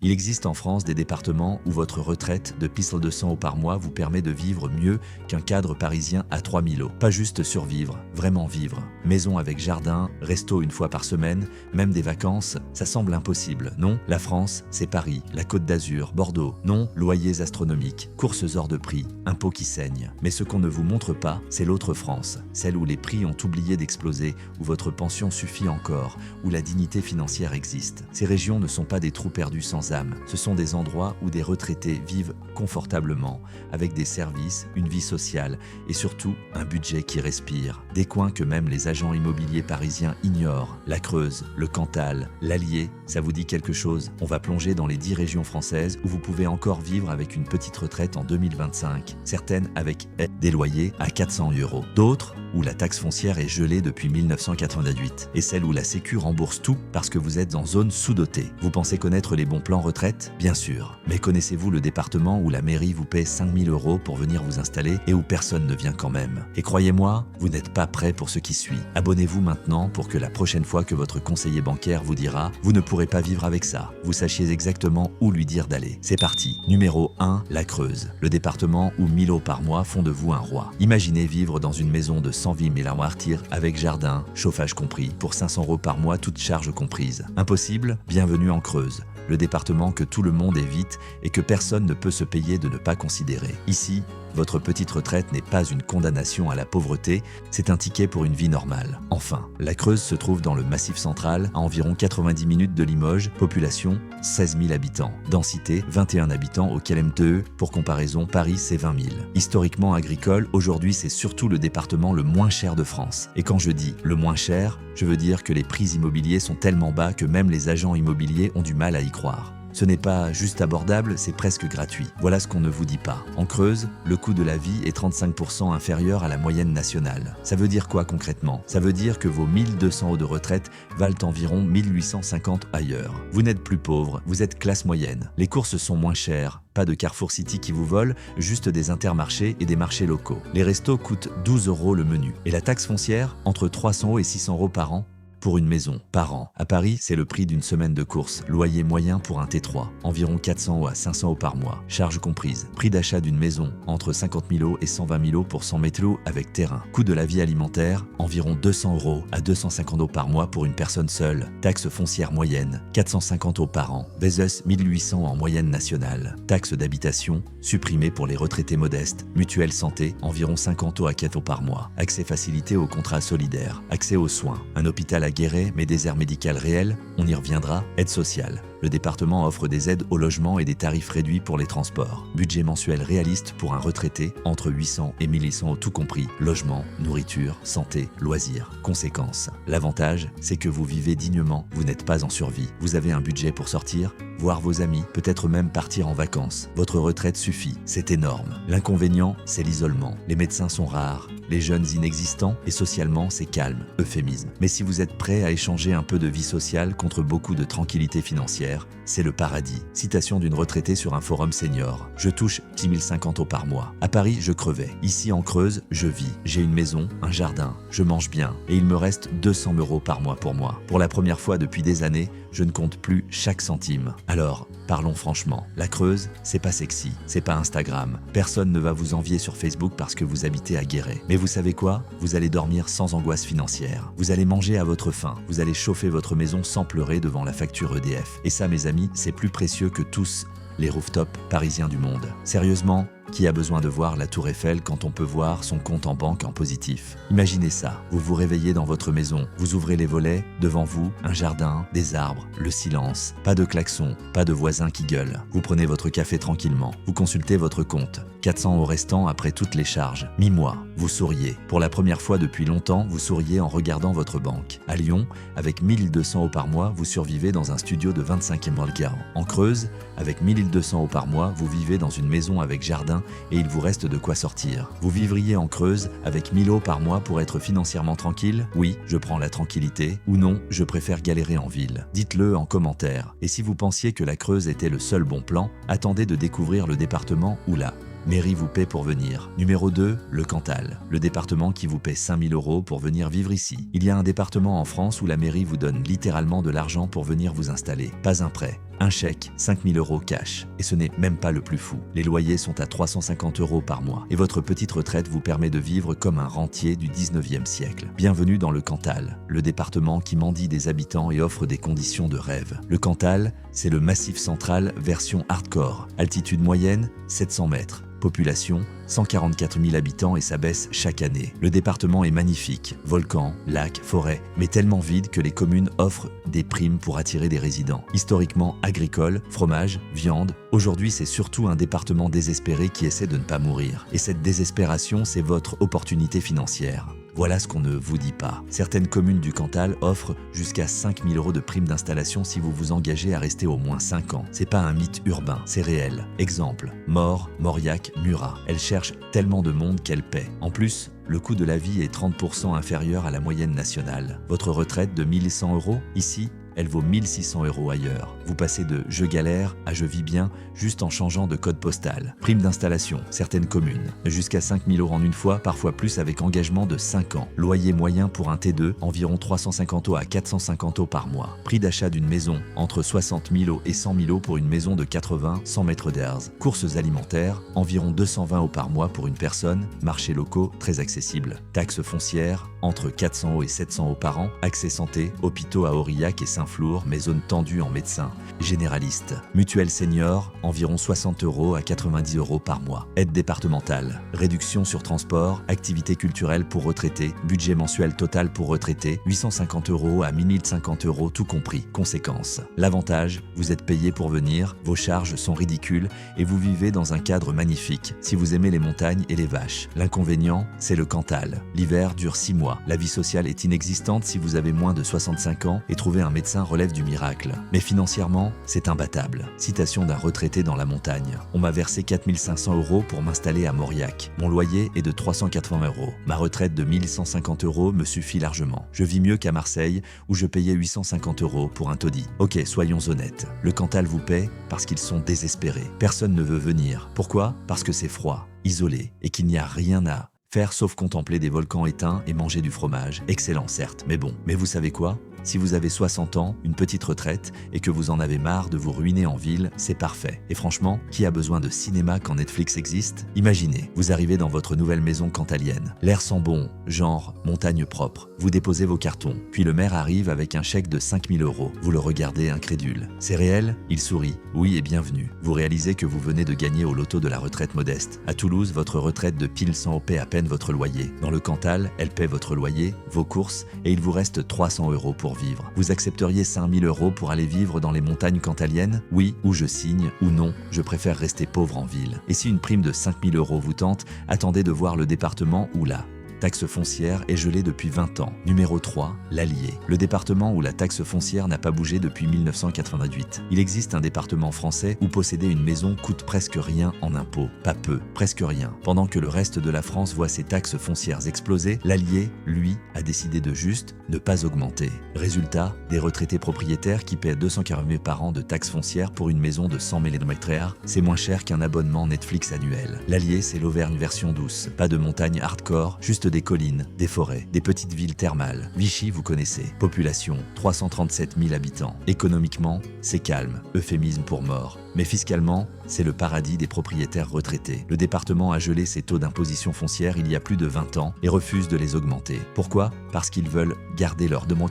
Il existe en France des départements où votre retraite de 1200 € par mois vous permet de vivre mieux qu'un cadre parisien à 3000 €. Pas juste survivre, vraiment vivre. Maison avec jardin, resto une fois par semaine, même des vacances, ça semble impossible, non? La France, c'est Paris, la Côte d'Azur, Bordeaux. Non, loyers astronomiques, courses hors de prix, impôts qui saignent. Mais ce qu'on ne vous montre pas, c'est l'autre France, celle où les prix ont oublié d'exploser, où votre pension suffit encore, où la dignité financière existe. Ces régions ne sont pas des trous perdus sans âme, ce sont des endroits où des retraités vivent confortablement, avec des services, une vie sociale et surtout un budget qui respire. Des coins que même les agents immobiliers parisiens ignorent. La Creuse, le Cantal, l'Allier, ça vous dit quelque chose? On va plonger dans les 10 régions françaises où vous pouvez encore vivre avec une petite retraite en 2025, certaines avec des loyers à 400 €, d'autres où la taxe foncière est gelée depuis 1988, et celle où la Sécu rembourse tout parce que vous êtes en zone sous-dotée. Vous pensez connaître les bons plans retraite? Bien sûr. Mais connaissez-vous le département où la mairie vous paie 5000 € pour venir vous installer et où personne ne vient quand même? Et croyez-moi, vous n'êtes pas prêt pour ce qui suit. Abonnez-vous maintenant pour que la prochaine fois que votre conseiller bancaire vous dira « Vous ne pourrez pas vivre avec ça », vous sachiez exactement où lui dire d'aller. C'est parti. Numéro 1, la Creuse, le département où 1000 € par mois font de vous un roi. Imaginez vivre dans une maison de 100 000 martyrs avec jardin, chauffage compris, pour 500 € par mois, toutes charges comprises. Impossible? Bienvenue en Creuse, le département que tout le monde évite et que personne ne peut se payer de ne pas considérer. Ici, votre petite retraite n'est pas une condamnation à la pauvreté, c'est un ticket pour une vie normale. Enfin, la Creuse se trouve dans le Massif central, à environ 90 minutes de Limoges, population 16 000 habitants, densité 21 habitants au km², pour comparaison Paris c'est 20 000. Historiquement agricole, aujourd'hui c'est surtout le département le moins cher de France. Et quand je dis le moins cher, je veux dire que les prix immobiliers sont tellement bas que même les agents immobiliers ont du mal à y croire. Ce n'est pas juste abordable, c'est presque gratuit. Voilà ce qu'on ne vous dit pas. En Creuse, le coût de la vie est 35% inférieur à la moyenne nationale. Ça veut dire quoi concrètement? Ça veut dire que vos 1200 € de retraite valent environ 1850 € ailleurs. Vous n'êtes plus pauvre, vous êtes classe moyenne. Les courses sont moins chères. Pas de Carrefour City qui vous vole, juste des intermarchés et des marchés locaux. Les restos coûtent 12 € le menu. Et la taxe foncière, entre 300 € et 600 € par an pour une maison, par an. À Paris, c'est le prix d'une semaine de course. Loyer moyen pour un T3, environ 400 € à 500 € par mois, charges comprises. Prix d'achat d'une maison, entre 50 000 € et 120 000 € pour 100 mètres avec terrain. Coût de la vie alimentaire, environ 200 € à 250 € par mois pour une personne seule. Taxe foncière moyenne, 450 € par an. Bezos, 1800 € en moyenne nationale. Taxe d'habitation, supprimée pour les retraités modestes. Mutuelle santé, environ 50 € à 4 € par mois. Accès facilité aux contrats solidaires. Accès aux soins. Un hôpital à Guéret, mais désert médical réel, on y reviendra. Aide sociale. Le département offre des aides au logement et des tarifs réduits pour les transports. Budget mensuel réaliste pour un retraité, entre 800 et 1100 € tout compris. Logement, nourriture, santé, loisirs. Conséquence. L'avantage, c'est que vous vivez dignement, vous n'êtes pas en survie. Vous avez un budget pour sortir, voir vos amis, peut-être même partir en vacances. Votre retraite suffit, c'est énorme. L'inconvénient, c'est l'isolement. Les médecins sont rares, les jeunes inexistants et socialement, c'est calme. Euphémisme. Mais si vous êtes prêt à échanger un peu de vie sociale contre beaucoup de tranquillité financière, c'est le paradis. Citation d'une retraitée sur un forum senior. Je touche 10 050 € par mois. À Paris, je crevais. Ici, en Creuse, je vis. J'ai une maison, un jardin, je mange bien et il me reste 200 € par mois pour moi. Pour la première fois depuis des années, je ne compte plus chaque centime. Alors, parlons franchement. La Creuse, c'est pas sexy, c'est pas Instagram. Personne ne va vous envier sur Facebook parce que vous habitez à Guéret. Mais vous savez quoi? Vous allez dormir sans angoisse financière. Vous allez manger à votre faim. Vous allez chauffer votre maison sans pleurer devant la facture EDF. Et ça, mes amis, c'est plus précieux que tous les rooftops parisiens du monde. Sérieusement, qui a besoin de voir la Tour Eiffel quand on peut voir son compte en banque en positif? Imaginez ça, vous vous réveillez dans votre maison, vous ouvrez les volets, devant vous, un jardin, des arbres, le silence, pas de klaxon, pas de voisins qui gueulent. Vous prenez votre café tranquillement, vous consultez votre compte, 400 € restants après toutes les charges. Mi-mois, vous souriez. Pour la première fois depuis longtemps, vous souriez en regardant votre banque. À Lyon, avec 1200 € par mois, vous survivez dans un studio de 25e Volga. En Creuse, avec 1200 € par mois, vous vivez dans une maison avec jardin et il vous reste de quoi sortir. Vous vivriez en Creuse avec 1000 € par mois pour être financièrement tranquille? Oui, je prends la tranquillité. Ou non, je préfère galérer en ville. Dites-le en commentaire. Et si vous pensiez que la Creuse était le seul bon plan, attendez de découvrir le département où la mairie vous paie pour venir. Numéro 2, le Cantal, le département qui vous paie 5000 € pour venir vivre ici. Il y a un département en France où la mairie vous donne littéralement de l'argent pour venir vous installer. Pas un prêt, Un chèque, 5 000 € cash. Et ce n'est même pas le plus fou. Les loyers sont à 350 € par mois. Et votre petite retraite vous permet de vivre comme un rentier du 19e siècle. Bienvenue dans le Cantal, le département qui mendie des habitants et offre des conditions de rêve. Le Cantal, c'est le Massif central version hardcore. Altitude moyenne, 700 mètres. Population, 144 000 habitants et ça baisse chaque année. Le département est magnifique, volcans, lacs, forêts, mais tellement vide que les communes offrent des primes pour attirer des résidents. Historiquement agricole, fromage, viande, aujourd'hui c'est surtout un département désespéré qui essaie de ne pas mourir. Et cette désespération, c'est votre opportunité financière. Voilà ce qu'on ne vous dit pas. Certaines communes du Cantal offrent jusqu'à 5 000 € de prime d'installation si vous vous engagez à rester au moins 5 ans. C'est pas un mythe urbain, c'est réel. Exemple, Maure, Mauriac, Murat. Elles cherchent tellement de monde qu'elles paient. En plus, le coût de la vie est 30% inférieur à la moyenne nationale. Votre retraite de 1 100 €, ici, elle vaut 1 600 € ailleurs. Vous passez de « je galère » à « je vis bien » juste en changeant de code postal. Prime d'installation, certaines communes. Jusqu'à 5 000 € en une fois, parfois plus avec engagement de 5 ans. Loyer moyen pour un T2, environ 350 € à 450 € par mois. Prix d'achat d'une maison, entre 60 000 € et 100 000 € pour une maison de 80-100 mètres d'air. Courses alimentaires, environ 220 € par mois pour une personne. Marchés locaux, très accessibles. Taxes foncières, entre 400 € et 700 € par an. Accès santé, hôpitaux à Aurillac et Saint-Flour, mais zone tendue en médecins. Généraliste. Mutuelle senior, environ 60 € à 90 € par mois. Aide départementale. Réduction sur transport, activités culturelles pour retraités, budget mensuel total pour retraités, 850 € à 1 050 € tout compris. Conséquence. L'avantage, vous êtes payé pour venir, vos charges sont ridicules et vous vivez dans un cadre magnifique si vous aimez les montagnes et les vaches. L'inconvénient, c'est le Cantal. L'hiver dure 6 mois. La vie sociale est inexistante si vous avez moins de 65 ans et trouver un médecin relève du miracle. Mais financièrement, c'est imbattable. Citation d'un retraité dans la montagne. On m'a versé 4 500 € pour m'installer à Mauriac. Mon loyer est de 380 €. Ma retraite de 1 150 € me suffit largement. Je vis mieux qu'à Marseille où je payais 850 € pour un taudis. Ok, soyons honnêtes. Le Cantal vous paie parce qu'ils sont désespérés. Personne ne veut venir. Pourquoi ? Parce que c'est froid, isolé et qu'il n'y a rien à faire sauf contempler des volcans éteints et manger du fromage. Excellent certes, mais bon. Mais vous savez quoi ? Si vous avez 60 ans, une petite retraite et que vous en avez marre de vous ruiner en ville, c'est parfait. Et franchement, qui a besoin de cinéma quand Netflix existe ? Imaginez, vous arrivez dans votre nouvelle maison cantalienne. L'air sent bon, genre montagne propre. Vous déposez vos cartons, puis le maire arrive avec un chèque de 5 000 €. Vous le regardez incrédule. C'est réel ? Il sourit. Oui et bienvenue. Vous réalisez que vous venez de gagner au loto de la retraite modeste. À Toulouse, votre retraite de pile 100 € paie à peine votre loyer. Dans le Cantal, elle paie votre loyer, vos courses et il vous reste 300 € pour vivre. Vous accepteriez 5 000 € pour aller vivre dans les montagnes cantaliennes ? Oui, ou je signe, ou non, je préfère rester pauvre en ville. Et si une prime de 5 000 € vous tente, attendez de voir le département où la taxe foncière est gelée depuis 20 ans. Numéro 3, l'Allier. Le département où la taxe foncière n'a pas bougé depuis 1988. Il existe un département français où posséder une maison coûte presque rien en impôts. Pas peu, presque rien. Pendant que le reste de la France voit ses taxes foncières exploser, l'Allier, lui, a décidé de juste ne pas augmenter. Résultat, des retraités propriétaires qui paient 240 000 € par an de taxes foncières pour une maison de 100 m², c'est moins cher qu'un abonnement Netflix annuel. L'Allier, c'est l'Auvergne version douce. Pas de montagne hardcore, juste des collines, des forêts, des petites villes thermales. Vichy, vous connaissez. Population, 337 000 habitants. Économiquement, c'est calme, euphémisme pour mort. Mais fiscalement, c'est le paradis des propriétaires retraités. Le département a gelé ses taux d'imposition foncière il y a plus de 20 ans et refuse de les augmenter. Pourquoi ? Parce qu'ils veulent garder leur demande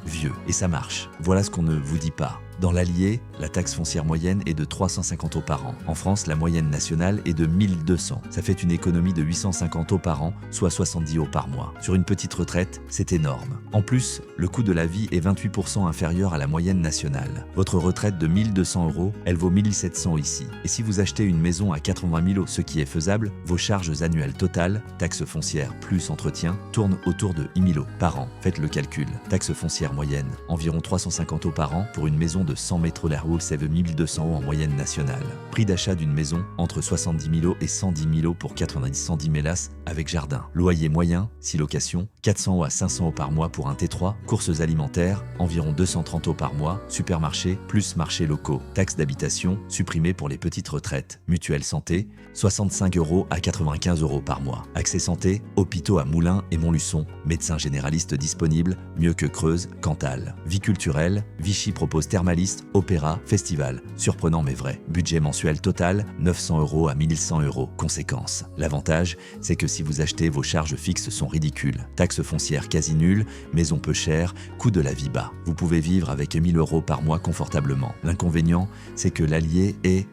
vieux. Et ça marche. Voilà ce qu'on ne vous dit pas. Dans l'Allier, la taxe foncière moyenne est de 350 € par an. En France, la moyenne nationale est de 1 200. Ça fait une économie de 850 € par an, soit 70 € par mois. Sur une petite retraite, c'est énorme. En plus, le coût de la vie est 28% inférieur à la moyenne nationale. Votre retraite de 1 200 €, elle vaut 1 700 € ici. Et si vous achetez une maison à 80 000 €, ce qui est faisable, vos charges annuelles totales, taxe foncière plus entretien, tournent autour de 10 000 € par an. Faites le calcul. Taxe foncière moyenne, environ 350 € par an pour une maison de 100 mètres l'air roule, c'est 1 200 € en moyenne nationale. Prix d'achat d'une maison, entre 70 000 € et 110 000 € pour 90-110 mélas avec jardin. Loyer moyen, 6 locations, 400 € à 500 € par mois pour un T3. Courses alimentaires, environ 230 € par mois. Supermarché, plus marchés locaux. Taxe d'habitation, supprimée pour les petites retraites. Mutuelle santé, 65 € à 95 € par mois. Accès santé, hôpitaux à Moulins et Montluçon. Médecin généraliste disponible, mieux que Creuse, Cantal. Vie culturelle, Vichy propose thermalisation Journaliste, opéra, festival. Surprenant mais vrai. Budget mensuel total, 900 € à 1100 €. Conséquence. L'avantage, c'est que si vous achetez, vos charges fixes sont ridicules. Taxes foncières quasi nulles, maison peu chère, coût de la vie bas. Vous pouvez vivre avec 1000 € par mois confortablement. L'inconvénient, c'est que l'allié est,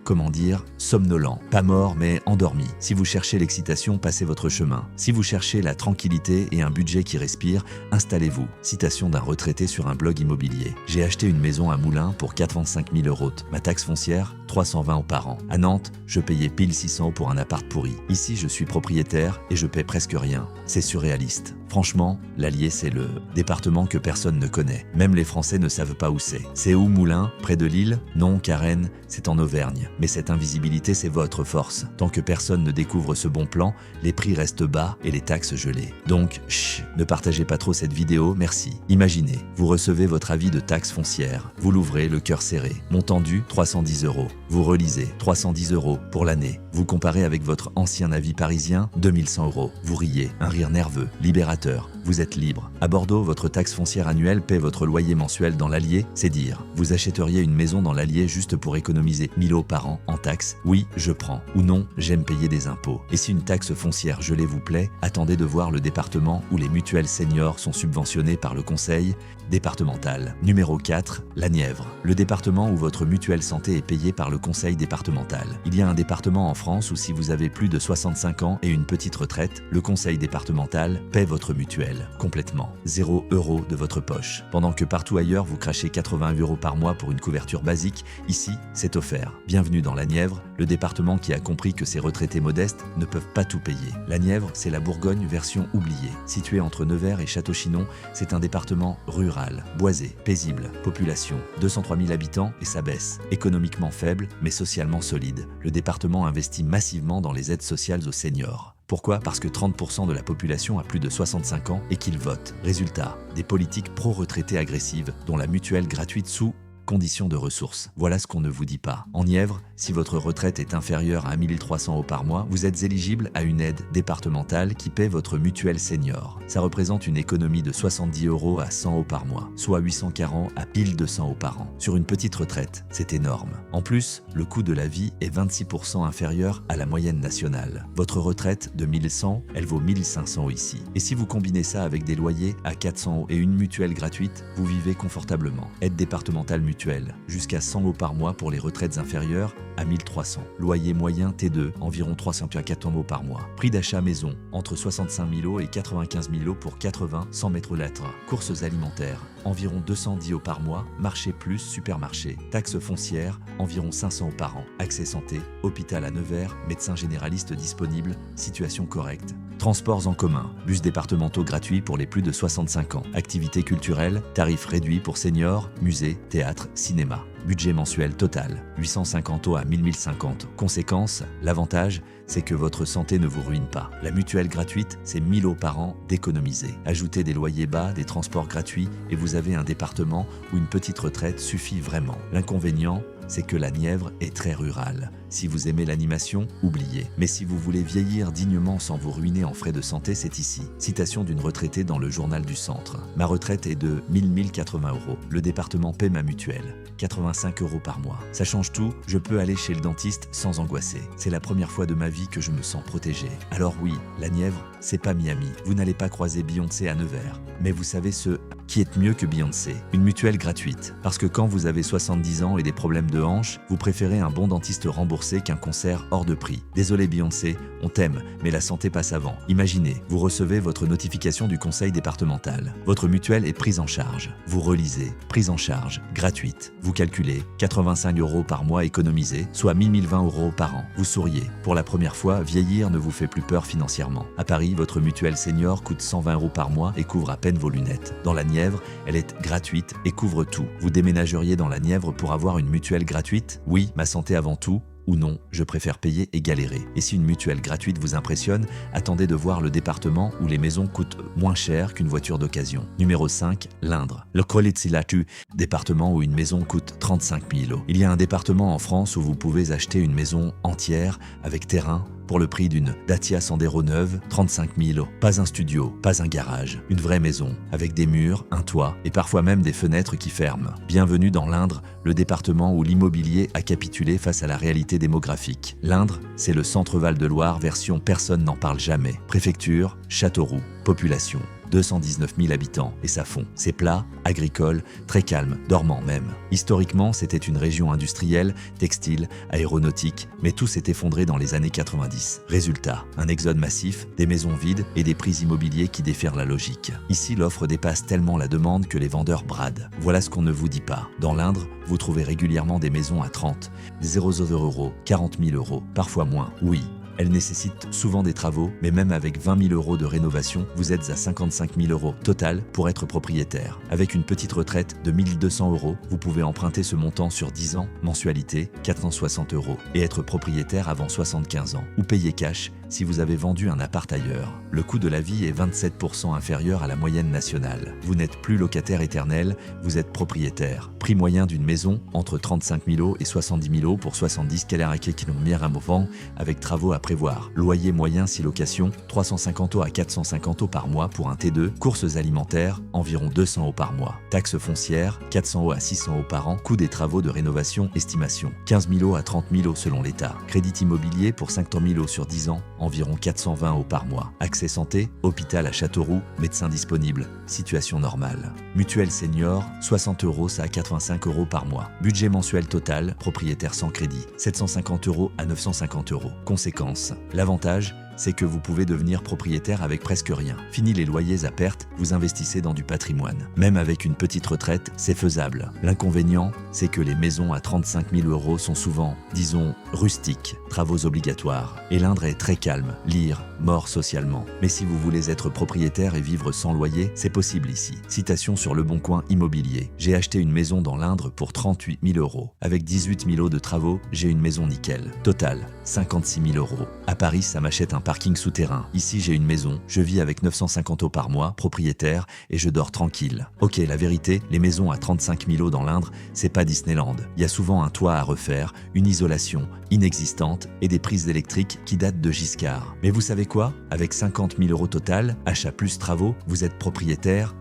somnolent. Pas mort, mais endormi. Si vous cherchez l'excitation, passez votre chemin. Si vous cherchez la tranquillité et un budget qui respire, installez-vous. Citation d'un retraité sur un blog immobilier. J'ai acheté une maison à Moulins pour 85 000 €. Ma taxe foncière, 320 € par an. À Nantes, je payais pile 600 € pour un appart pourri. Ici, je suis propriétaire et je paie presque rien. C'est surréaliste. Franchement, l'Allier, c'est le département que personne ne connaît. Même les Français ne savent pas où c'est. C'est où Moulins? Près de Lille? Non, Carène, c'est en Auvergne. Mais cette invisibilité, c'est votre force. Tant que personne ne découvre ce bon plan, les prix restent bas et les taxes gelées. Donc, chut, ne partagez pas trop cette vidéo, merci. Imaginez, vous recevez votre avis de taxe foncière. Vous l'ouvrez, le cœur serré. Montant dû, 310 €. Vous relisez, 310 € pour l'année. Vous comparez avec votre ancien avis parisien, 2100 €. Vous riez, un rire nerveux, libérateur. Vous êtes libre. À Bordeaux, votre taxe foncière annuelle paie votre loyer mensuel dans l'Allier, c'est dire. Vous achèteriez une maison dans l'Allier juste pour économiser 1000 € par an en taxes? Oui, je prends. Ou non, j'aime payer des impôts. Et si une taxe foncière gelée vous plaît, attendez de voir le département où les mutuelles seniors sont subventionnées par le conseil départemental. Numéro 4, la Nièvre. Le département où votre mutuelle santé est payée par le conseil départemental. Il y a un département en France où si vous avez plus de 65 ans et une petite retraite, le conseil départemental paie votre mutuelle complètement. 0 € de votre poche. Pendant que partout ailleurs, vous crachez 80 € par mois pour une couverture basique, ici, c'est offert. Bienvenue dans la Nièvre, le département qui a compris que ces retraités modestes ne peuvent pas tout payer. La Nièvre, c'est la Bourgogne version oubliée. Située entre Nevers et Château-Chinon, c'est un département rural, boisé, paisible, population 203 000 habitants et ça baisse. Économiquement faible, mais socialement solide. Le département investit massivement dans les aides sociales aux seniors. Pourquoi? Parce que 30% de la population a plus de 65 ans et qu'ils votent. Résultat, des politiques pro-retraités agressives, dont la mutuelle gratuite sous conditions de ressources. Voilà ce qu'on ne vous dit pas. En Nièvre, si votre retraite est inférieure à 1 300 € par mois, vous êtes éligible à une aide départementale qui paie votre mutuelle senior. Ça représente une économie de 70 € à 100 € par mois, soit 840 à pile 200 € par an. Sur une petite retraite, c'est énorme. En plus, le coût de la vie est 26% inférieur à la moyenne nationale. Votre retraite de 1100, elle vaut 1500 € ici. Et si vous combinez ça avec des loyers à 400 € et une mutuelle gratuite, vous vivez confortablement. Aide départementale mutuelle, jusqu'à 100 € par mois pour les retraites inférieures à 1300. Loyer moyen T2, environ 304 € par mois. Prix d'achat maison, entre 65 000 € et 95 000 € pour 80-100 mètres litres. Courses alimentaires, environ 210 € par mois. Marché plus supermarché. Taxes foncières, environ 500 € par an. Accès santé, hôpital à Nevers, médecin généraliste disponible, situation correcte. Transports en commun, bus départementaux gratuits pour les plus de 65 ans. Activités culturelles, tarifs réduits pour seniors, musées, théâtre, cinéma. Budget mensuel total, 850 € à 1050. Conséquence, l'avantage, c'est que votre santé ne vous ruine pas. La mutuelle gratuite, c'est 1000 € par an d'économiser. Ajoutez des loyers bas, des transports gratuits et vous avez un département où une petite retraite suffit vraiment. L'inconvénient, c'est que la Nièvre est très rurale. Si vous aimez l'animation, oubliez. Mais si vous voulez vieillir dignement sans vous ruiner en frais de santé, c'est ici. Citation d'une retraitée dans le journal du Centre. Ma retraite est de 1080 €. Le département paie ma mutuelle. 85 € par mois. Ça change tout, je peux aller chez le dentiste sans angoisser. C'est la première fois de ma vie que je me sens protégé. Alors oui, la Nièvre, c'est pas Miami. Vous n'allez pas croiser Beyoncé à Nevers. Mais vous savez ce qui est mieux que Beyoncé, une mutuelle gratuite. Parce que quand vous avez 70 ans et des problèmes de hanche, vous préférez un bon dentiste remboursé qu'un concert hors de prix. Désolé Beyoncé, on t'aime, mais la santé passe avant. Imaginez, vous recevez votre notification du conseil départemental. Votre mutuelle est prise en charge. Vous relisez, prise en charge, gratuite. Vous calculez, 85 € par mois économisés, soit 1020 € par an. Vous souriez. Pour la première fois, vieillir ne vous fait plus peur financièrement. À Paris, votre mutuelle senior coûte 120 € par mois et couvre à peine vos lunettes. Dans la Nièvre, elle est gratuite et couvre tout. Vous déménageriez dans la Nièvre pour avoir une mutuelle gratuite? Oui, ma santé avant tout. Ou non, je préfère payer et galérer. Et si une mutuelle gratuite vous impressionne, attendez de voir le département où les maisons coûtent moins cher qu'une voiture d'occasion. Numéro 5, l'Indre. Le Kolitsilatu, département où une maison coûte 35 000 €. Il y a un département en France où vous pouvez acheter une maison entière avec terrain, pour le prix d'une Dacia Sandero neuve, 35 000. Pas un studio, pas un garage, une vraie maison, avec des murs, un toit et parfois même des fenêtres qui ferment. Bienvenue dans l'Indre, le département où l'immobilier a capitulé face à la réalité démographique. L'Indre, c'est le Centre-Val de Loire version personne n'en parle jamais. Préfecture, Châteauroux, population 219 000 habitants et ça fond. C'est plat, agricole, très calme, dormant même. Historiquement, c'était une région industrielle, textile, aéronautique, mais tout s'est effondré dans les années 90. Résultat, un exode massif, des maisons vides et des prix immobiliers qui défèrent la logique. Ici, l'offre dépasse tellement la demande que les vendeurs bradent. Voilà ce qu'on ne vous dit pas. Dans l'Indre, vous trouvez régulièrement des maisons à 30, 000 euros, 40 000 euros, parfois moins. Oui. Elle nécessite souvent des travaux, mais même avec 20 000 euros de rénovation, vous êtes à 55 000 euros total pour être propriétaire. Avec une petite retraite de 1 200 euros, vous pouvez emprunter ce montant sur 10 ans, mensualité 460 euros, et être propriétaire avant 75 ans. Ou payer cash si vous avez vendu un appart ailleurs. Le coût de la vie est 27% inférieur à la moyenne nationale. Vous n'êtes plus locataire éternel, vous êtes propriétaire. Prix moyen d'une maison, entre 35 000 euros et 70 000 euros pour 70 km² avec travaux à prévoir. Loyer moyen si location, 350 euros à 450 euros par mois pour un T2. Courses alimentaires, environ 200 euros par mois. Taxes foncières, 400 euros à 600 euros par an. Coût des travaux de rénovation, estimation, 15 000 euros à 30 000 euros selon l'État. Crédit immobilier pour 500 000 euros sur 10 ans, environ 420 euros par mois. Accès santé, hôpital à Châteauroux, médecin disponible, situation normale. Mutuelle senior, 60 euros, ça à 85 euros par mois. Budget mensuel total, propriétaire sans crédit, 750 euros à 950 euros. Conséquence, l'avantage, c'est que vous pouvez devenir propriétaire avec presque rien. Fini les loyers à perte, vous investissez dans du patrimoine. Même avec une petite retraite, c'est faisable. L'inconvénient, c'est que les maisons à 35 000 euros sont souvent, disons, rustiques, travaux obligatoires. Et l'Indre est très calme, lire, mort socialement. Mais si vous voulez être propriétaire et vivre sans loyer, c'est possible ici. Citation sur Le Bon Coin Immobilier. J'ai acheté une maison dans l'Indre pour 38 000 euros. Avec 18 000 euros de travaux, j'ai une maison nickel. Total, 56 000 euros. À Paris, ça m'achète un parking souterrain. Ici, j'ai une maison, je vis avec 950 euros par mois, propriétaire, et je dors tranquille. Ok, la vérité, les maisons à 35 000 euros dans l'Indre, c'est pas Disneyland. Il y a souvent un toit à refaire, une isolation inexistante et des prises électriques qui datent de Giscard. Mais vous savez quoi? Avec 50 000 euros total, achat plus travaux, vous êtes propriétaire,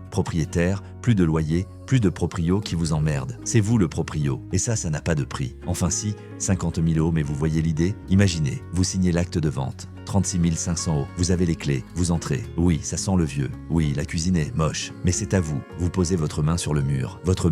plus de loyer, plus de proprio qui vous emmerde. C'est vous le proprio. Et ça n'a pas de prix. Enfin si, 50 000 euros, mais vous voyez l'idée? Imaginez, vous signez l'acte de vente. 36 500 euros. Vous avez les clés, vous entrez. Oui, ça sent le vieux. Oui, la cuisine est moche. Mais c'est à vous. Vous posez votre main sur le mur, votre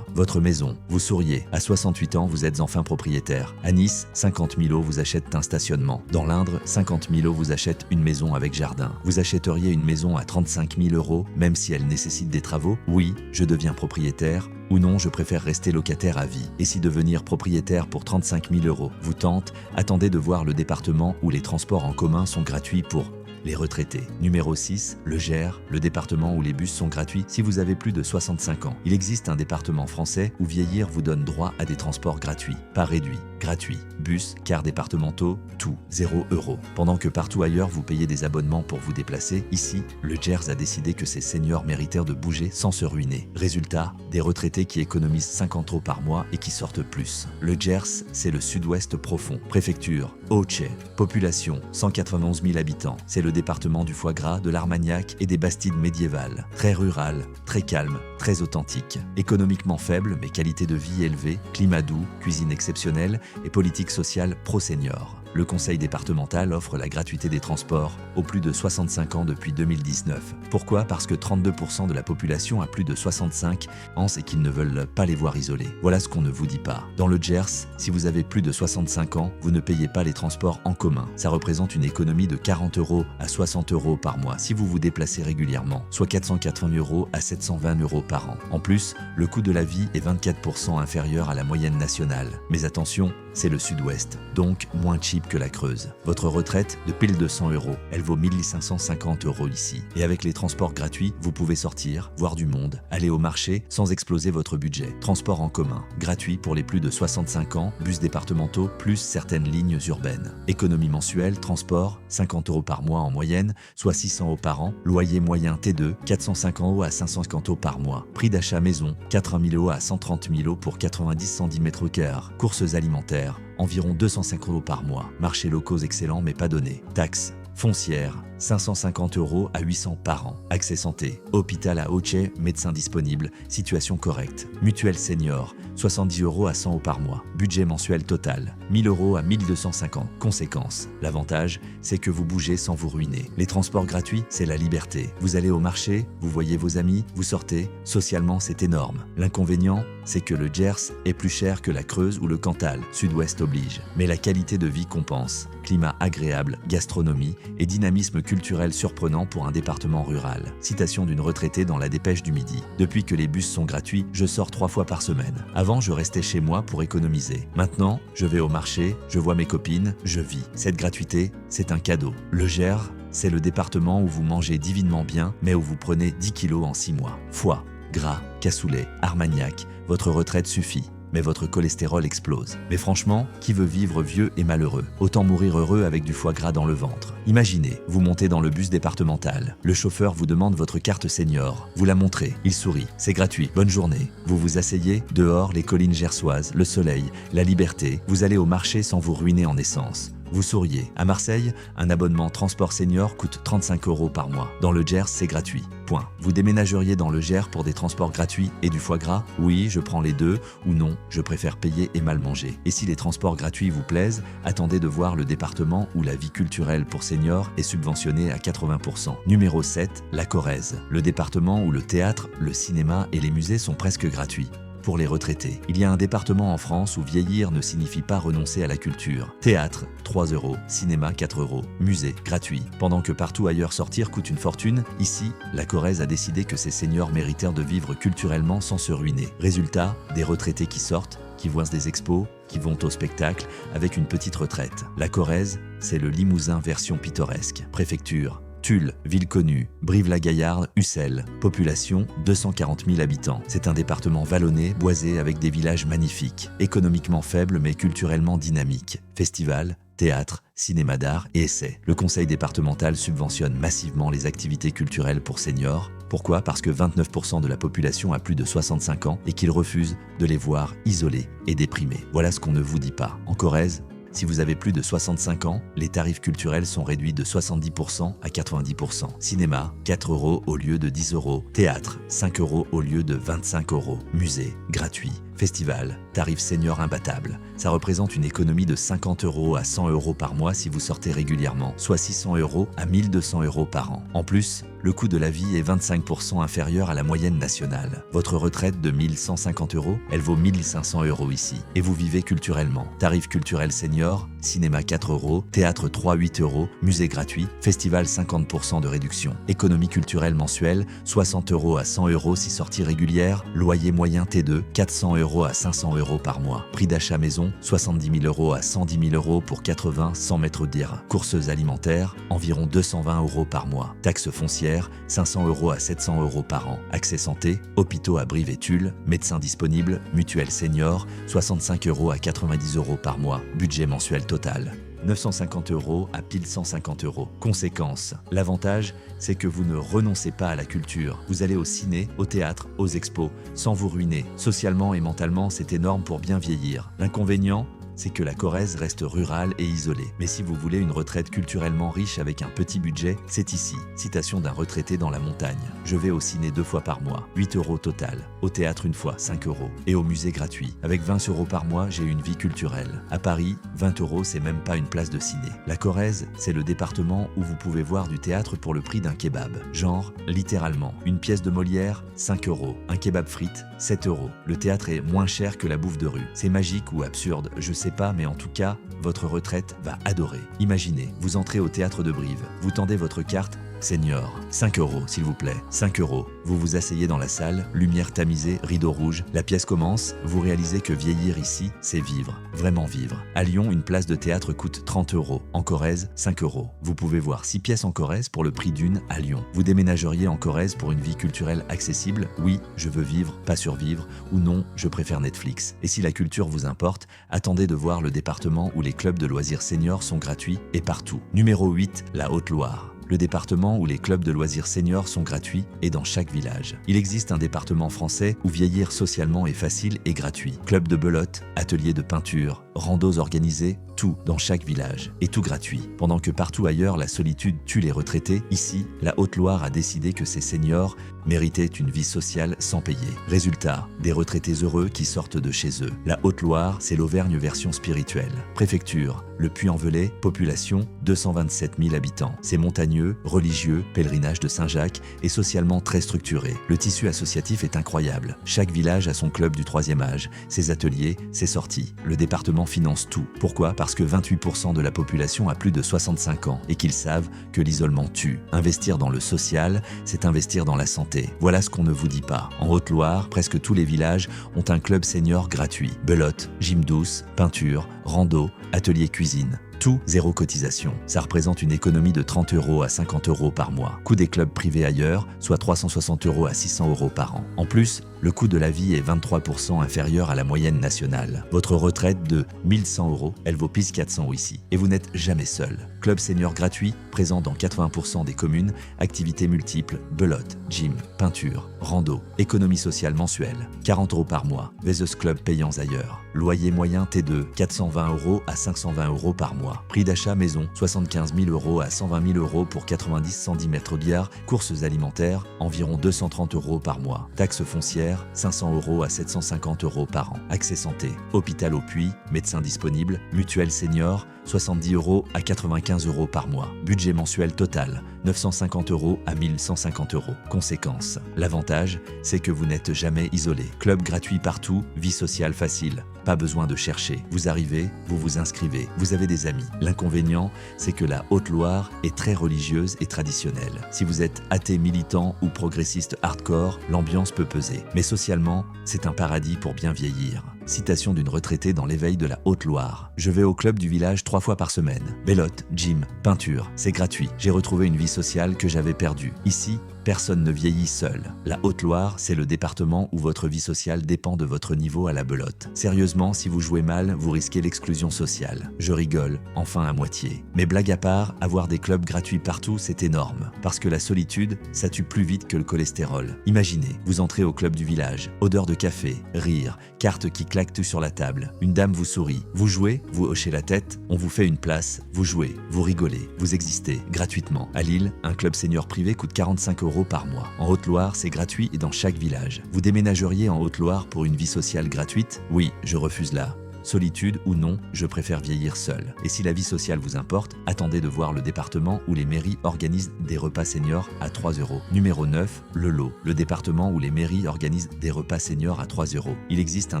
maison. Vous souriez. À 68 ans, vous êtes enfin propriétaire. À Nice, 50 000 euros vous achètent un stationnement. Dans l'Indre, 50 000 euros vous achètent une maison avec jardin. Vous achèteriez une maison à 35 000 euros, même si elle nécessite des travaux? Oui, je deviens propriétaire. Ou non, je préfère rester locataire à vie. Et si devenir propriétaire pour 35 000 euros vous tente, attendez de voir le département où les transports en commun sont gratuits pour les retraités. Numéro 6, le Gers, le département où les bus sont gratuits si vous avez plus de 65 ans. Il existe un département français où vieillir vous donne droit à des transports gratuits, pas réduits, gratuits. Bus, cars départementaux, tout, 0 euros. Pendant que partout ailleurs vous payez des abonnements pour vous déplacer, ici, le Gers a décidé que ses seniors méritèrent de bouger sans se ruiner. Résultat, des retraités qui économisent 50 euros par mois et qui sortent plus. Le Gers, c'est le sud-ouest profond. Préfecture, Oche. Population, 191 000 habitants. C'est le département du foie gras, de l'Armagnac et des Bastides médiévales. Très rural, très calme, très authentique. Économiquement faible, mais qualité de vie élevée, climat doux, cuisine exceptionnelle et politique sociale pro-senior. Le conseil départemental offre la gratuité des transports aux plus de 65 ans depuis 2019. Pourquoi? Parce que 32% de la population a plus de 65 ans et qu'ils ne veulent pas les voir isolés. Voilà ce qu'on ne vous dit pas. Dans le Gers, si vous avez plus de 65 ans, vous ne payez pas les transports en commun. Ça représente une économie de 40 euros à 60 euros par mois si vous vous déplacez régulièrement, soit 480 euros à 720 euros par an. En plus, le coût de la vie est 24% inférieur à la moyenne nationale. Mais attention, c'est le sud-ouest, donc moins cheap que la Creuse. Votre retraite de pile 200 euros, elle vaut 1550 euros ici. Et avec les transports gratuits, vous pouvez sortir, voir du monde, aller au marché sans exploser votre budget. Transport en commun, gratuit pour les plus de 65 ans, bus départementaux plus certaines lignes urbaines. Économie mensuelle, transport, 50 euros par mois en moyenne, soit 600 euros par an. Loyer moyen T2, 450 euros à 550 euros par mois. Prix d'achat maison, 80 000 euros à 130 000 euros pour 90-110 mètres carrés. Courses alimentaires, cher, environ 205 € par mois. Marchés locaux excellents mais pas donnés. Taxes foncières, 550 € à 800 par an. Accès santé, hôpital à Oche, médecin disponible, situation correcte. Mutuelle senior, 70 € à 100 € par mois. Budget mensuel total, 1000 € à 1250. Conséquence, l'avantage, c'est que vous bougez sans vous ruiner. Les transports gratuits, c'est la liberté. Vous allez au marché, vous voyez vos amis, vous sortez, socialement c'est énorme. L'inconvénient, c'est que le Gers est plus cher que la Creuse ou le Cantal, Sud-Ouest oblige. Mais la qualité de vie compense. Climat agréable, gastronomie et dynamisme culturel surprenant pour un département rural. Citation d'une retraitée dans la Dépêche du Midi. Depuis que les bus sont gratuits, je sors 3 fois par semaine. Avant, je restais chez moi pour économiser. Maintenant, je vais au marché, je vois mes copines, je vis. Cette gratuité, c'est un cadeau. Le Gers, c'est le département où vous mangez divinement bien, mais où vous prenez 10 kilos en 6 mois. Foie, gras, cassoulet, armagnac, votre retraite suffit. Mais votre cholestérol explose. Mais franchement, qui veut vivre vieux et malheureux? Autant mourir heureux avec du foie gras dans le ventre. Imaginez, vous montez dans le bus départemental. Le chauffeur vous demande votre carte senior. Vous la montrez, il sourit. C'est gratuit, bonne journée. Vous vous asseyez, dehors, les collines gersoises, le soleil, la liberté. Vous allez au marché sans vous ruiner en essence. Vous souriez. À Marseille, un abonnement transport senior coûte 35 € par mois. Dans le Gers, c'est gratuit. Point. Vous déménageriez dans le Gers pour des transports gratuits et du foie gras? Oui, je prends les deux, ou non, je préfère payer et mal manger. Et si les transports gratuits vous plaisent, attendez de voir le département où la vie culturelle pour seniors est subventionnée à 80%. Numéro 7, la Corrèze. Le département où le théâtre, le cinéma et les musées sont presque gratuits. Pour les retraités, il y a un département en France où vieillir ne signifie pas renoncer à la culture. Théâtre, 3 €, cinéma, 4 €, musée, gratuit. Pendant que partout ailleurs sortir coûte une fortune, ici, la Corrèze a décidé que ces seniors méritèrent de vivre culturellement sans se ruiner. Résultat, des retraités qui sortent, qui voient des expos, qui vont au spectacle avec une petite retraite. La Corrèze, c'est le Limousin version pittoresque. Préfecture, Tulle, ville connue, Brive-la-Gaillarde, Ussel. Population 240 000 habitants. C'est un département vallonné, boisé avec des villages magnifiques. Économiquement faible mais culturellement dynamique. Festival, théâtre, cinéma d'art et essais. Le conseil départemental subventionne massivement les activités culturelles pour seniors. Pourquoi? Parce que 29% de la population a plus de 65 ans et qu'ils refusent de les voir isolés et déprimés. Voilà ce qu'on ne vous dit pas. En Corrèze, si vous avez plus de 65 ans, les tarifs culturels sont réduits de 70% à 90%. Cinéma, 4 € au lieu de 10 €. Théâtre, 5 € au lieu de 25 €. Musée, gratuit. Festival, tarif senior imbattable. Ça représente une économie de 50 € à 100 € par mois si vous sortez régulièrement, soit 600 € à 1200 € par an. En plus, le coût de la vie est 25% inférieur à la moyenne nationale. Votre retraite de 1150 €, elle vaut 1500 € ici. Et vous vivez culturellement. Tarif culturel senior, cinéma 4 €, théâtre 3,8 €, musée gratuit, festival 50% de réduction. Économie culturelle mensuelle, 60 € à 100 € si sortie régulière, loyer moyen T2, 400 € à 500 € par mois. Prix d'achat maison, 70 000 € à 110 000 € pour 80-100 mètres d'IR. Courses alimentaires, environ 220 € par mois. Taxes foncières, 500 € à 700 € par an. Accès santé, hôpitaux à Brive et Tulle, médecins disponibles, mutuelle senior, 65 € à 90 € par mois. Budget mensuel total. 950 € à pile 150 €. Conséquence, l'avantage, c'est que vous ne renoncez pas à la culture. Vous allez au ciné, au théâtre, aux expos, sans vous ruiner. Socialement et mentalement, c'est énorme pour bien vieillir. L'inconvénient, c'est que la Corrèze reste rurale et isolée. Mais si vous voulez une retraite culturellement riche avec un petit budget, c'est ici. Citation d'un retraité dans la montagne. Je vais au ciné 2 fois par mois, 8 € total. Au théâtre 1 fois, 5 €. Et au musée gratuit. Avec 20 € par mois, j'ai une vie culturelle. À Paris, 20 €, c'est même pas une place de ciné. La Corrèze, c'est le département où vous pouvez voir du théâtre pour le prix d'un kebab. Genre, littéralement, une pièce de Molière, 5 €. Un kebab frites, 7 €. Le théâtre est moins cher que la bouffe de rue. C'est magique ou absurde, je sais pas, mais en tout cas, votre retraite va adorer. Imaginez, vous entrez au théâtre de Brive, vous tendez votre carte senior, 5 € s'il vous plaît, 5 €. Vous vous asseyez dans la salle, lumière tamisée, rideau rouge, la pièce commence, vous réalisez que vieillir ici, c'est vivre, vraiment vivre. À Lyon, une place de théâtre coûte 30 €, en Corrèze, 5 €. Vous pouvez voir 6 pièces en Corrèze pour le prix d'une à Lyon. Vous déménageriez en Corrèze pour une vie culturelle accessible? Oui, je veux vivre, pas survivre, ou non, je préfère Netflix. Et si la culture vous importe, attendez de voir le département où les clubs de loisirs seniors sont gratuits et partout. Numéro 8, la Haute-Loire. Le département où les clubs de loisirs seniors sont gratuits est dans chaque village. Il existe un département français où vieillir socialement est facile et gratuit. Club de belote, atelier de peinture, randos organisés, tout dans chaque village, et tout gratuit. Pendant que partout ailleurs, la solitude tue les retraités, ici, la Haute-Loire a décidé que ces seniors méritaient une vie sociale sans payer. Résultat, des retraités heureux qui sortent de chez eux. La Haute-Loire, c'est l'Auvergne version spirituelle. Préfecture, le Puy-en-Velay, population 227 000 habitants. C'est montagneux, religieux, pèlerinage de Saint-Jacques et socialement très structuré. Le tissu associatif est incroyable. Chaque village a son club du troisième âge, ses ateliers, ses sorties. Le département finance tout. Pourquoi ? Parce que 28% de la population a plus de 65 ans et qu'ils savent que l'isolement tue. Investir dans le social, c'est investir dans la santé. Voilà ce qu'on ne vous dit pas. En Haute-Loire, presque tous les villages ont un club senior gratuit. Belote, gym douce, peinture, rando, atelier cuisine. Tout, zéro cotisation. Ça représente une économie de 30 € à 50 € par mois. Coût des clubs privés ailleurs, soit 360 € à 600 € par an. En plus, le coût de la vie est 23% inférieur à la moyenne nationale. Votre retraite de 1100 €, elle vaut pile 400 € ici. Et vous n'êtes jamais seul. Club senior gratuit, présent dans 80% des communes, activités multiples, belote, gym, peinture, rando, économie sociale mensuelle, 40 € par mois, Vezeuse Club payants ailleurs. Loyer moyen T2, 420 € à 520 € par mois. Prix d'achat maison, 75 000 € à 120 000 € pour 90-110 mètres diars. Courses alimentaires, environ 230 € par mois. Taxes foncières, 500 € à 750 € par an. Accès santé, hôpital au Puy, médecin disponible, mutuelle senior, 70 € à 95 € par mois. Budget mensuel total, 950 € à 1150 €. Conséquence, l'avantage, c'est que vous n'êtes jamais isolé. Club gratuit partout, vie sociale facile. Pas besoin de chercher. Vous arrivez, vous vous inscrivez, vous avez des amis. L'inconvénient, c'est que la Haute-Loire est très religieuse et traditionnelle. Si vous êtes athée militant ou progressiste hardcore, l'ambiance peut peser. Mais socialement, c'est un paradis pour bien vieillir. Citation d'une retraitée dans l'éveil de la Haute-Loire. Je vais au club du village 3 fois par semaine. Belote, gym, peinture, c'est gratuit. J'ai retrouvé une vie sociale que j'avais perdue. Ici, personne ne vieillit seul. La Haute-Loire, c'est le département où votre vie sociale dépend de votre niveau à la belote. Sérieusement, si vous jouez mal, vous risquez l'exclusion sociale. Je rigole, enfin à moitié. Mais blague à part, avoir des clubs gratuits partout, c'est énorme. Parce que la solitude, ça tue plus vite que le cholestérol. Imaginez, vous entrez au club du village, odeur de café, rire, cartes qui claquent tout sur la table. Une dame vous sourit. Vous jouez, vous hochez la tête, on vous fait une place, vous jouez, vous rigolez, vous existez, gratuitement. À Lille, un club senior privé coûte 45 € par mois. En Haute-Loire, c'est gratuit et dans chaque village. Vous déménageriez en Haute-Loire pour une vie sociale gratuite ? Oui, je refuse là. Solitude ou non, je préfère vieillir seul. Et si la vie sociale vous importe, attendez de voir le département où les mairies organisent des repas seniors à 3 €. Numéro 9, le Lot. Le département où les mairies organisent des repas seniors à 3 €. Il existe un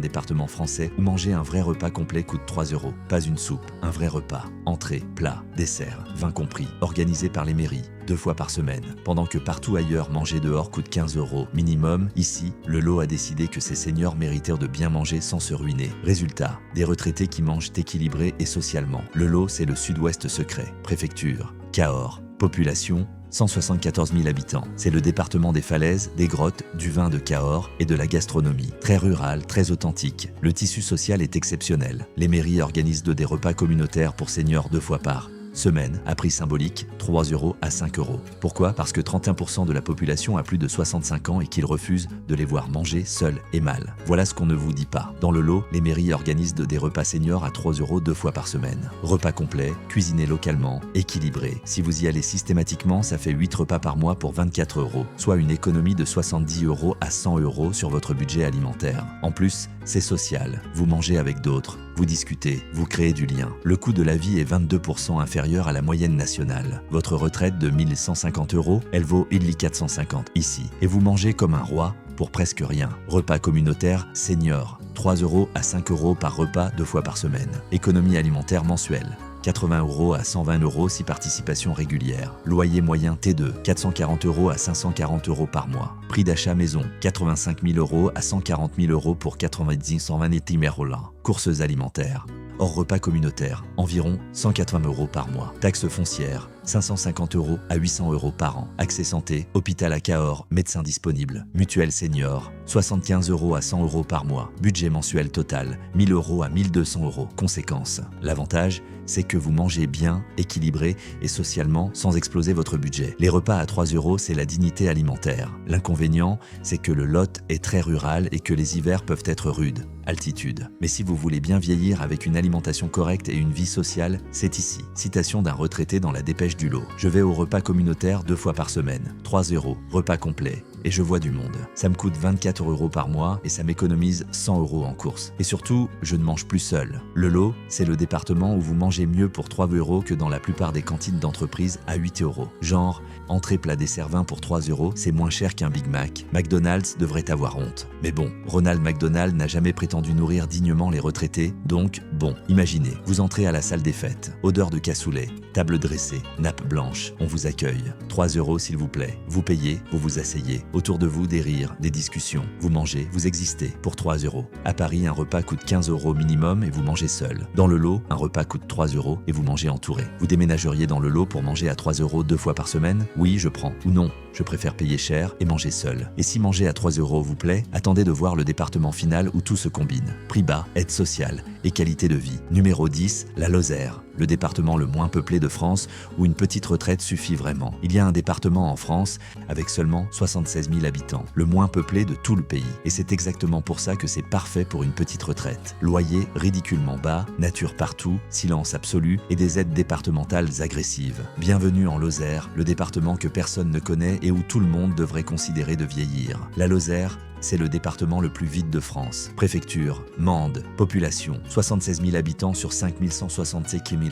département français où manger un vrai repas complet coûte 3 €. Pas une soupe, un vrai repas. Entrée, plat, dessert, vin compris. Organisé par les mairies. 2 fois par semaine. Pendant que partout ailleurs, manger dehors coûte 15 € minimum, ici, le Lot a décidé que ces seniors méritaient de bien manger sans se ruiner. Résultat, des retraités qui mangent équilibré et socialement. Le Lot, c'est le sud-ouest secret. Préfecture, Cahors. Population, 174 000 habitants. C'est le département des falaises, des grottes, du vin de Cahors et de la gastronomie. Très rural, très authentique. Le tissu social est exceptionnel. Les mairies organisent des repas communautaires pour seniors 2 fois par semaine, à prix symbolique, 3 € à 5 €. Pourquoi ? Parce que 31% de la population a plus de 65 ans et qu'ils refusent de les voir manger seuls et mal. Voilà ce qu'on ne vous dit pas. Dans le Lot, les mairies organisent des repas seniors à 3 € 2 fois par semaine. Repas complets, cuisinés localement, équilibrés. Si vous y allez systématiquement, ça fait 8 repas par mois pour 24 €, soit une économie de 70 € à 100 € sur votre budget alimentaire. En plus, c'est social. Vous mangez avec d'autres, vous discutez, vous créez du lien. Le coût de la vie est 22% inférieur à la moyenne nationale. Votre retraite de 1150 €, elle vaut 1450 ici. Et vous mangez comme un roi pour presque rien. Repas communautaire senior, 3 € à 5 € par repas 2 fois par semaine. Économie alimentaire mensuelle. 80 € à 120 € si participation régulière. Loyer moyen T2, 440 € à 540 € par mois. Prix d'achat maison, 85 000 € à 140 000 € pour 90-120 € Courses alimentaires. Hors repas communautaire, environ 180 € par mois. Taxes foncières, 550 € à 800 € par an. Accès santé, hôpital à Cahors, médecin disponible. Mutuelle senior, 75 € à 100 € par mois. Budget mensuel total, 1000 € à 1200 €. Conséquence, l'avantage, c'est que vous mangez bien, équilibré et socialement sans exploser votre budget. Les repas à 3 €, c'est la dignité alimentaire. L'inconvénient, c'est que le Lot est très rural et que les hivers peuvent être rudes. altitude. Mais si vous voulez bien vieillir avec une alimentation correcte et une vie sociale, c'est ici. Citation d'un retraité dans la dépêche du lot. Je vais au repas communautaire 2 fois par semaine. 3 €, repas complet. Et je vois du monde. Ça me coûte 24 € par mois et ça m'économise 100 € en courses. Et surtout, je ne mange plus seul. Le lot, c'est le département où vous mangez mieux pour 3 € que dans la plupart des cantines d'entreprise à 8 €. Genre, entrée plat dessert vin pour 3 €, c'est moins cher qu'un Big Mac. McDonald's devrait avoir honte. Mais bon, Ronald McDonald n'a jamais prétendu nourrir dignement les retraités, donc bon, imaginez, vous entrez à la salle des fêtes, odeur de cassoulet, table dressée, nappe blanche, on vous accueille. 3 € s'il vous plaît. Vous payez, vous vous asseyez. Autour de vous, des rires, des discussions. Vous mangez, vous existez pour 3 €. À Paris, un repas coûte 15 € minimum et vous mangez seul. Dans le lot, un repas coûte 3 € et vous mangez entouré. Vous déménageriez dans le lot pour manger à 3 € 2 fois par semaine? Oui, je prends. Ou non, je préfère payer cher et manger seul. Et si manger à 3 € vous plaît, attendez de voir le département final où tout se combine. Prix bas, aide sociale et qualité de vie. Numéro 10, la Lozère. Le département le moins peuplé de France où une petite retraite suffit vraiment. Il y a un département en France avec seulement 76 000 habitants, le moins peuplé de tout le pays. Et c'est exactement pour ça que c'est parfait pour une petite retraite. Loyer ridiculement bas, nature partout, silence absolu et des aides départementales agressives. Bienvenue en Lozère, le département que personne ne connaît et où tout le monde devrait considérer de vieillir. La Lozère, c'est le département le plus vide de France. Préfecture, Mende, population, 76 000 habitants sur 5 167 km².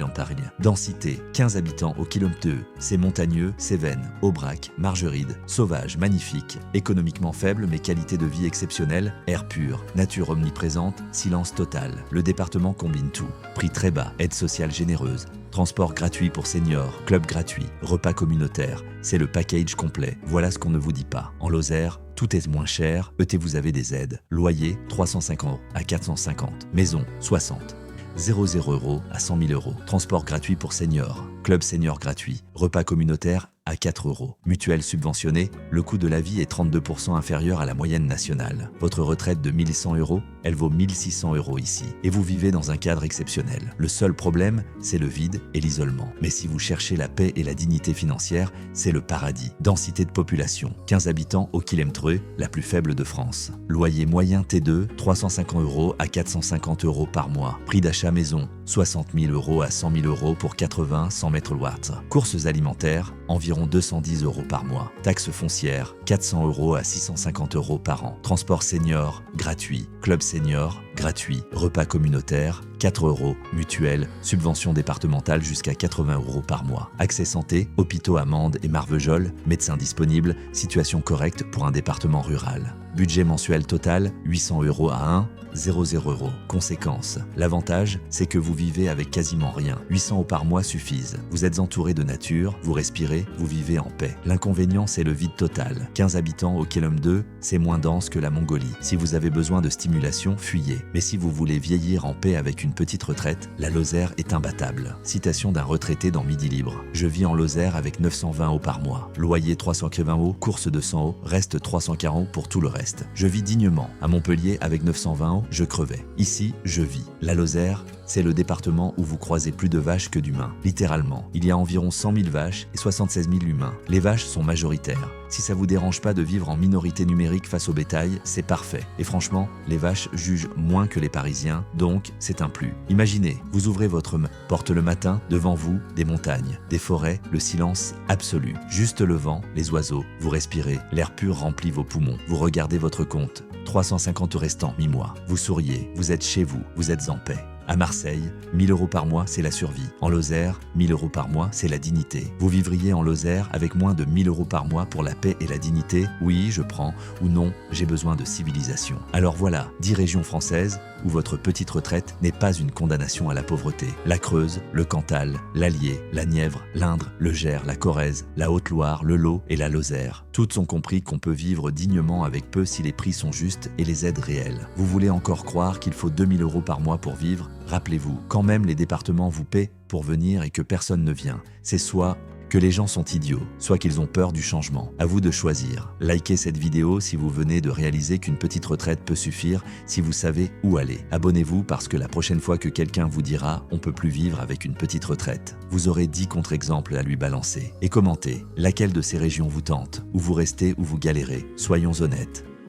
Densité, 15 habitants au kilomètre 2. C'est montagneux, Cévennes, Aubrac, Margeride, sauvage, magnifique, économiquement faible mais qualité de vie exceptionnelle, air pur, nature omniprésente, silence total. Le département combine tout. Prix très bas, aide sociale généreuse, transport gratuit pour seniors, club gratuit, repas communautaire. C'est le package complet. Voilà ce qu'on ne vous dit pas. En Lozère, tout est moins cher, vous avez des aides. Loyer, 350 à 450. Maison, 60. 0 € à 100 000 €. Transport gratuit pour seniors. Club senior gratuit. Repas communautaire à 4 €. Mutuelle subventionnée, le coût de la vie est 32% inférieur à la moyenne nationale. Votre retraite de 1 100 €, elle vaut 1 600 € ici. Et vous vivez dans un cadre exceptionnel. Le seul problème, c'est le vide et l'isolement. Mais si vous cherchez la paix et la dignité financière, c'est le paradis. Densité de population, 15 habitants au kilomètre, la plus faible de France. Loyer moyen T2, 350 € à 450 € par mois. Prix d'achat maison, 60 000 € à 100 000 € pour 80-100 m². Courses alimentaires, environ 210 € par mois. Taxes foncières, 400 € à 650 € par an. Transport senior, gratuit. Club senior, gratuit. Repas communautaire, 4 €. Mutuelle, subvention départementale jusqu'à 80 € par mois. Accès santé, hôpitaux à Mende et Marvejols, médecins disponibles, situation correcte pour un département rural. Budget mensuel total, 800 € à 1, 0 €. Conséquence, l'avantage, c'est que vous vivez avec quasiment rien. 800 € par mois suffisent. Vous êtes entouré de nature, vous respirez, vous vivez en paix. L'inconvénient, c'est le vide total. 15 habitants au kilomètre 2, c'est moins dense que la Mongolie. Si vous avez besoin de stimulation, fuyez. Mais si vous voulez vieillir en paix avec une petite retraite, la Lozère est imbattable. Citation d'un retraité dans Midi Libre. Je vis en Lozère avec 920 € par mois. Loyer 380 €, course de 100 €, reste 340 € pour tout le reste. Je vis dignement. À Montpellier, avec 920 €, je crevais. Ici, je vis. La Lozère, c'est le département où vous croisez plus de vaches que d'humains. Littéralement, il y a environ 100 000 vaches et 76 000 humains. Les vaches sont majoritaires. Si ça vous dérange pas de vivre en minorité numérique face au bétail, c'est parfait. Et franchement, les vaches jugent moins que les Parisiens, donc c'est un plus. Imaginez, vous ouvrez votre porte le matin, devant vous, des montagnes, des forêts, le silence absolu. Juste le vent, les oiseaux, vous respirez, l'air pur remplit vos poumons. Vous regardez votre compte, 350 € restants mi-mois. Vous souriez, vous êtes chez vous, vous êtes en paix. À Marseille, 1 000 € par mois, c'est la survie. En Lozère, 1 000 € par mois, c'est la dignité. Vous vivriez en Lozère avec moins de 1 000 € par mois pour la paix et la dignité? Oui, je prends. Ou non, j'ai besoin de civilisation. Alors voilà, 10 régions françaises où votre petite retraite n'est pas une condamnation à la pauvreté. La Creuse, le Cantal, l'Allier, la Nièvre, l'Indre, le Gers, la Corrèze, la Haute-Loire, le Lot et la Lozère. Toutes ont compris qu'on peut vivre dignement avec peu si les prix sont justes et les aides réelles. Vous voulez encore croire qu'il faut 2 000 € par mois pour vivre? Rappelez-vous, quand même les départements vous paient pour venir et que personne ne vient, c'est soit que les gens sont idiots, soit qu'ils ont peur du changement. À vous de choisir. Likez cette vidéo si vous venez de réaliser qu'une petite retraite peut suffire si vous savez où aller. Abonnez-vous parce que la prochaine fois que quelqu'un vous dira « on peut plus vivre avec une petite retraite », vous aurez 10 contre-exemples à lui balancer. Et commentez, laquelle de ces régions vous tente, où vous restez ou vous galérez. Soyons honnêtes.